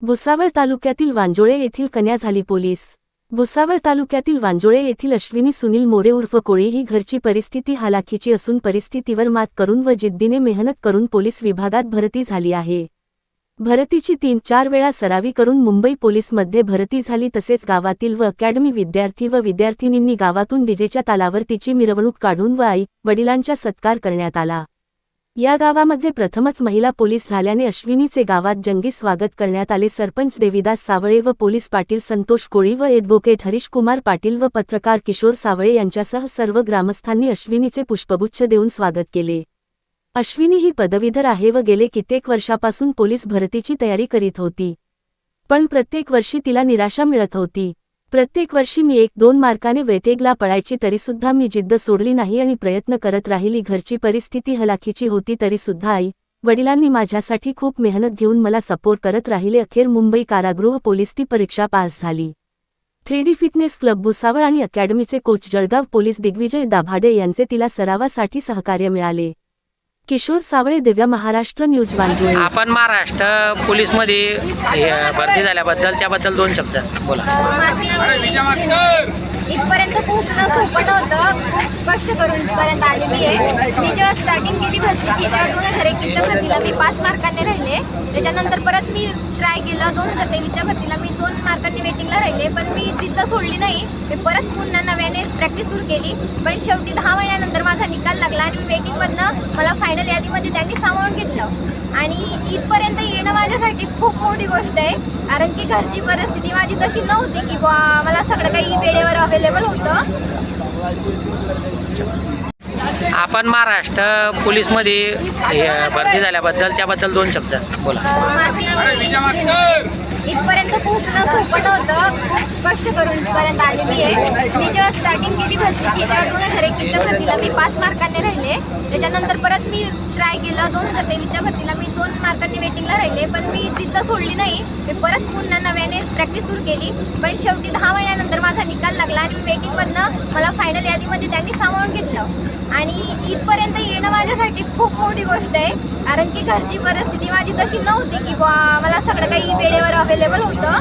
भुसावळ तालुक्यातील वांजोळे येथील कन्या झाली पोलीस। भुसावळ तालुक्यातील वांजोळे येथील अश्विनी सुनील मोरे उर्फ कोळी ही घरची परिस्थिती हालाखीची असून परिस्थितीवर मात करून व जिद्दीने मेहनत करून पोलीस विभागात भरती झाली आहे। भरतीची 3-4 वेळा सरावी करून मुंबई पोलीसमध्ये भरती झाली। तसेच गावातील व अकॅडमी विद्यार्थी व विद्यार्थिनींनी गावातून डीजेच्या तालावर तिची मिरवणूक काढून व आई वडिलांचा सत्कार करण्यात आला। या गावामध्ये प्रथमच महिला पोलीस झाल्याने अश्विनीचे गावात जंगी स्वागत करण्यात आले। सरपंच देविदास सावळे व पोलीस पाटील संतोष कोळी व ॲडव्होकेट हरीश कुमार पाटील व पत्रकार किशोर सावळे यांच्यासह सर्व ग्रामस्थांनी अश्विनीचे पुष्पगुच्छ देऊन स्वागत केले। अश्विनी ही पदवीधर आहे व गेले कित्येक वर्षापासून पोलीस भरतीची तयारी करीत होती, पण प्रत्येक वर्षी तिला निराशा मिळत होती। प्रत्येक वर्षी मी 1-2 मार्काने वेटेगला पडायची तरीसुद्धा मी जिद्द सोडली नाही आणि प्रयत्न करत राहिली। घरची परिस्थिती हलाखीची होती तरीसुद्धा आई वडिलांनी माझ्यासाठी खूप मेहनत घेऊन मला सपोर्ट करत राहिले। अखेर मुंबई कारागृह पोलीस ती परीक्षा पास झाली। 3D फिटनेस क्लब भुसावळ आणि अकॅडमीचे कोच जळगाव पोलीस दिग्विजय दाभाडे यांचे तिला सरावासाठी सहकार्य मिळाले। किशोर सावळे, दिव्य महाराष्ट्र न्यूज, वांजोळे। आपण महाराष्ट्र पोलीस मध्ये भरती झाल्याबद्दल 2 शब्द बोला। इथपर्यंत पोहोचणं सोपं नव्हतं, खूप कष्ट करून इथपर्यंत आलेली आहे। मी जेव्हा स्टार्टिंग केली भरतीची तेव्हा 2021च्या भरतीला मी 5 मार्कांनी राहिले। त्याच्यानंतर परत मी ट्राय केलं, 2023च्या भरतीला मी 2 मार्कांनी वेटिंगला राहिले, पण मी जिद्द सोडली नाही। मी परत पुन्हा नव्याने प्रॅक्टिस सुरू केली, पण शेवटी 10 महिन्यानंतर माझा निकाल लागला आणि मी वेटिंगमधनं मला फायनल यादीमध्ये त्यांनी सामावून घेतलं आणि इथपर्यंत येणं माझ्यासाठी खूप मोठी गोष्ट आहे। कारण की घरची परिस्थिती माझी तशी नव्हती की मला सगळं काही वेळेवर अवेलेबल होतं। आपण महाराष्ट्र पोलीस मध्ये भरती झाल्याबद्दल 2 शब्द बोला। इथपर्यंत पोहोचणं सोपं नव्हतं, खूप कष्ट करून इथपर्यंत आलेली आहे। मी जेव्हा स्टार्टिंग केली भरतीची तेव्हा 2021च्या भरतीला मी 5 मार्कांनी राहिले। त्याच्यानंतर परत मी ट्राय केलं, 2023च्या भरतीला मी 2 मार्कांनी वेटिंगला राहिले, पण मी जिद्द सोडली नाही। मी परत पुन्हा नव्याने प्रॅक्टिस सुरू केली, पण शेवटी 10 महिन्यानंतर माझा निकाल लागला आणि मी वेटिंगमधनं मला फायनल यादीमध्ये त्यांनी सामावून घेतलं आणि इथपर्यंत येणं माझ्यासाठी खूप मोठी गोष्ट आहे। कारण की घरची परिस्थिती माझी तशी नव्हती की मला सगळं काही वेळेवर अवेलेबल होतं।